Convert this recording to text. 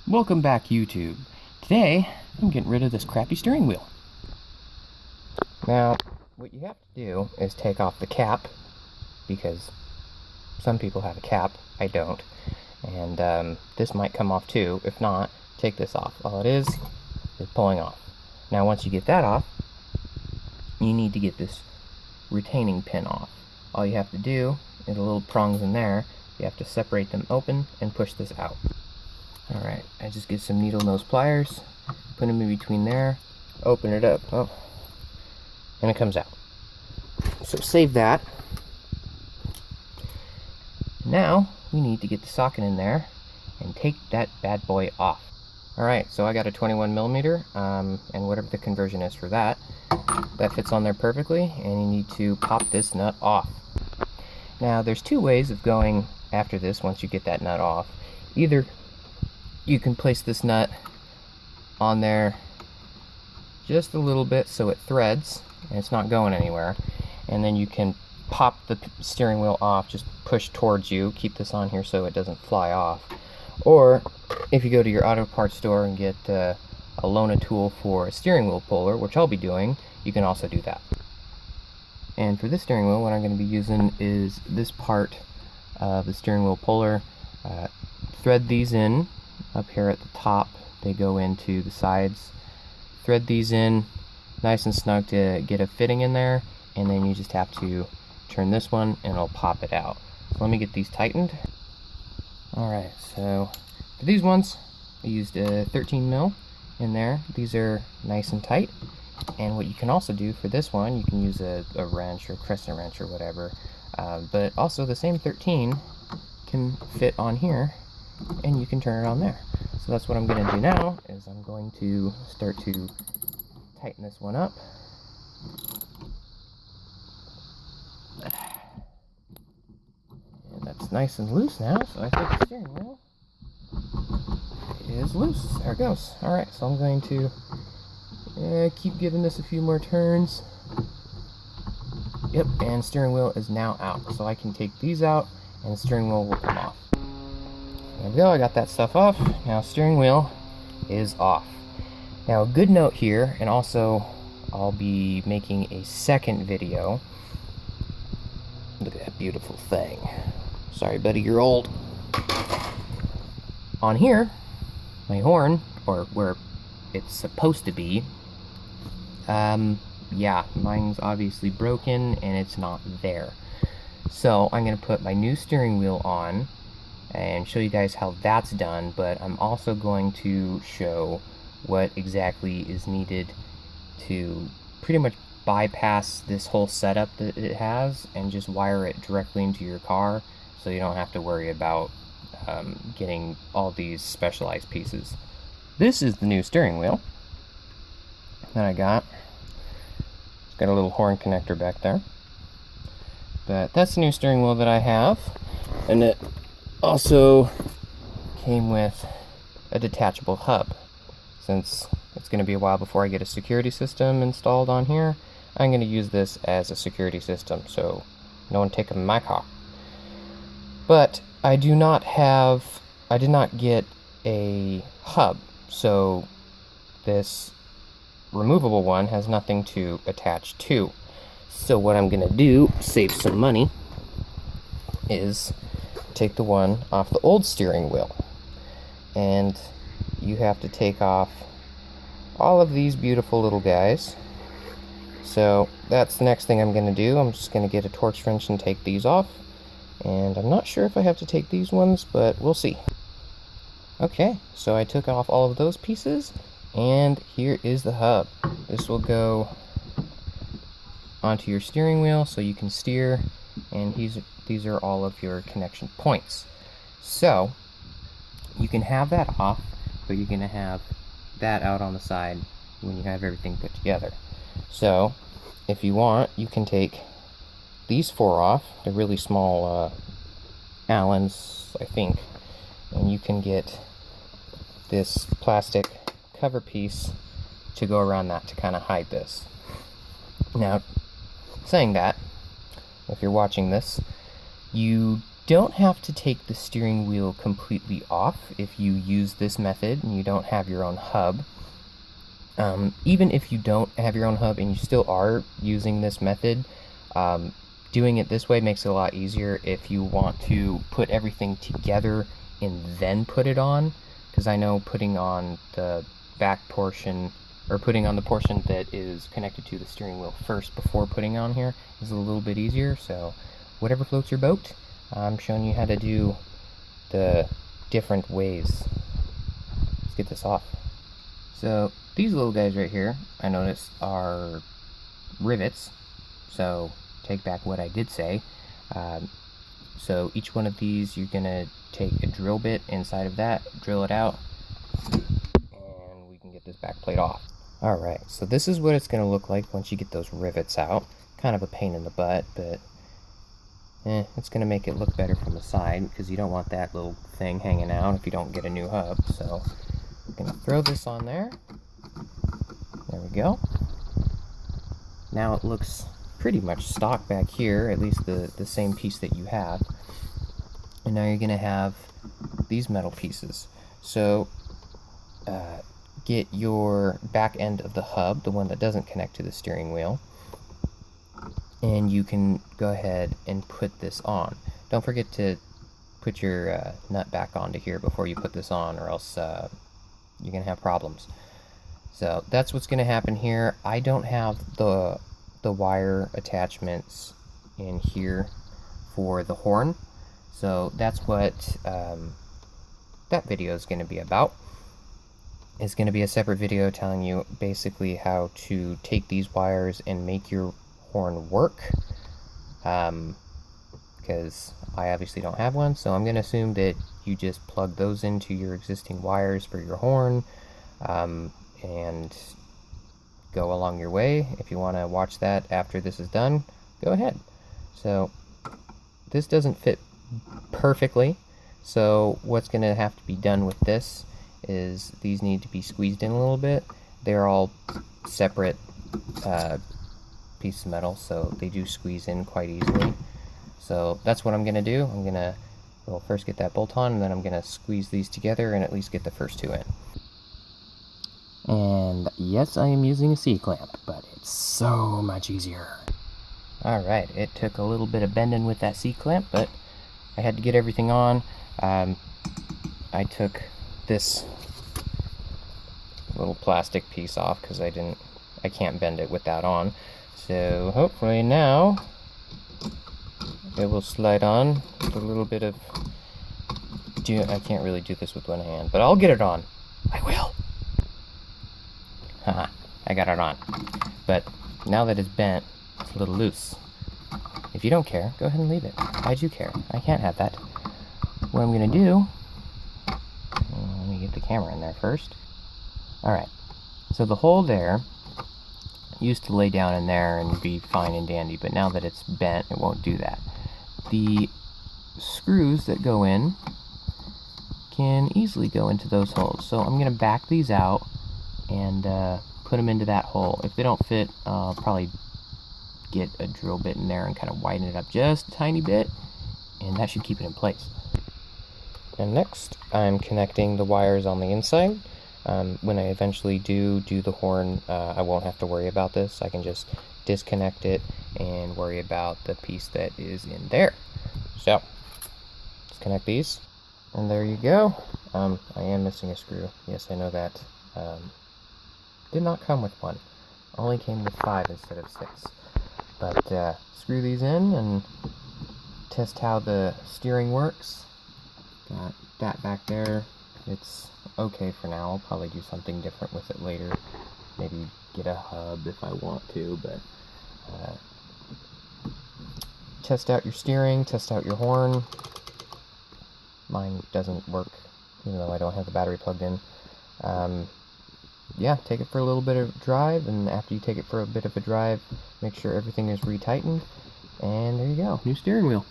Welcome back, YouTube. Today, I'm getting rid of this crappy steering wheel. Now, what you have to do is take off the cap, because some people have a cap, I don't. And this might come off too. If not, take this off. All it is pulling off. Now, once you get that off, you need to get this retaining pin off. All you have to do is the little prongs in there, you have to separate them open and push this out. Alright, I just get some needle nose pliers, put them in between there, open it up, and it comes out. So save that. Now, we need to get the socket in there and take that bad boy off. Alright, so I got a 21mm, and whatever the conversion is for that, that fits on there perfectly, and you need to pop this nut off. Now, there's two ways of going after this once you get that nut off. Either you can place this nut on there just a little bit so it threads and it's not going anywhere, and then you can pop the steering wheel off, just push towards you, keep this on here so it doesn't fly off. Or if you go to your auto parts store and get a Lona tool for a steering wheel puller, which I'll be doing, you can also do that. And for this steering wheel, what I'm going to be using is this part of the steering wheel puller. Thread these in up here at the top, they go into the sides. Thread these in nice and snug to get a fitting in there, and then you just have to turn this one and it'll pop it out. So let me get these tightened. Alright, so for these ones I used a 13mm in there. These are nice and tight, and what you can also do for this one, you can use a wrench or crescent wrench or whatever, but also the same 13 can fit on here and you can turn it on there. So that's what I'm going to do now, is I'm going to start to tighten this one up. And that's nice and loose now, so I think the steering wheel is loose. There it goes. Alright, so I'm going to keep giving this a few more turns. Yep, and steering wheel is now out. So I can take these out and the steering wheel will come off. There we go, I got that stuff off. Now steering wheel is off. Now a good note here, and also I'll be making a second video. Look at that beautiful thing. Sorry buddy, you're old. On here, my horn, or where it's supposed to be, yeah, mine's obviously broken and it's not there. So I'm going to put my new steering wheel on and show you guys how that's done, but I'm also going to show what exactly is needed to pretty much bypass this whole setup that it has and just wire it directly into your car, so you don't have to worry about getting all these specialized pieces. This is the new steering wheel that I got. It's got a little horn connector back there, but that's the new steering wheel that I have, and it also came with a detachable hub. Since it's going to be a while before I get a security system installed on here, I'm going to use this as a security system, so no one take my car. But I did not get a hub, so this removable one has nothing to attach to. So what I'm going to do, save some money, is take the one off the old steering wheel. And you have to take off all of these beautiful little guys. So that's the next thing I'm going to do. I'm just going to get a torch wrench and take these off. And I'm not sure if I have to take these ones, but we'll see. Okay, so I took off all of those pieces, and here is the hub. This will go onto your steering wheel so you can steer, and these are all of your connection points. So you can have that off, but you're going to have that out on the side when you have everything put together. So if you want, you can take these four off. They're really small Allens, I think, and you can get this plastic cover piece to go around that to kind of hide this. Now, saying that, if you're watching this, you don't have to take the steering wheel completely off if you use this method and you don't have your own hub. Even if you don't have your own hub and you still are using this method, doing it this way makes it a lot easier if you want to put everything together and then put it on, because I know putting on the back portion, or putting on the portion that is connected to the steering wheel first before putting on here is a little bit easier. So whatever floats your boat, I'm showing you how to do the different ways. Let's get this off. So these little guys right here, I noticed, are rivets, so take back what I did say. So each one of these, you're gonna take a drill bit inside of that, drill it out, and we can get this back plate off. Alright, so this is what it's gonna look like once you get those rivets out. Kind of a pain in the butt, but it's gonna make it look better from the side, because you don't want that little thing hanging out if you don't get a new hub. So I'm gonna throw this on there. There we go. Now it looks pretty much stock back here, at least the same piece that you have. And now you're gonna have these metal pieces. So get your back end of the hub, the one that doesn't connect to the steering wheel, and you can go ahead and put this on. Don't forget to put your nut back onto here before you put this on, or else you're gonna have problems. So that's what's gonna happen here. I don't have the wire attachments in here for the horn, so that's what that video is gonna be about. It's gonna be a separate video telling you basically how to take these wires and make your horn work, because I obviously don't have one, so I'm going to assume that you just plug those into your existing wires for your horn, and go along your way. If you want to watch that after this is done, go ahead. So this doesn't fit perfectly, so what's going to have to be done with this is these need to be squeezed in a little bit. They're all separate pieces of metal, so they do squeeze in quite easily. So that's what I'm gonna do. I'm gonna first get that bolt on, and then I'm gonna squeeze these together and at least get the first two in. And yes, I am using a C-clamp, but it's so much easier. Alright, it took a little bit of bending with that C-clamp, but I had to get everything on. I took this little plastic piece off because I can't bend it with that on. So hopefully now it will slide on with a little bit of... I can't really do this with one hand, but I'll get it on. I will. Haha, I got it on. But now that it's bent, it's a little loose. If you don't care, go ahead and leave it. I do care. I can't have that. What I'm gonna do... let me get the camera in there first. Alright, so the hole there used to lay down in there and be fine and dandy, but now that it's bent, it won't do that. The screws that go in can easily go into those holes, so I'm going to back these out and put them into that hole. If they don't fit, I'll probably get a drill bit in there and kind of widen it up just a tiny bit, and that should keep it in place. And next, I'm connecting the wires on the inside. When I eventually do the horn, I won't have to worry about this. I can just disconnect it and worry about the piece that is in there. So, let's connect these. And there you go. I am missing a screw. Yes, I know that. Did not come with one. Only came with 5 instead of 6. But screw these in and test how the steering works. Got that back there. It's okay for now. I'll probably do something different with it later. Maybe get a hub if I want to, but test out your steering, test out your horn. Mine doesn't work, even though I don't have the battery plugged in. Yeah, take it for a little bit of drive, and after you take it for a bit of a drive, make sure everything is retightened, and there you go, new steering wheel.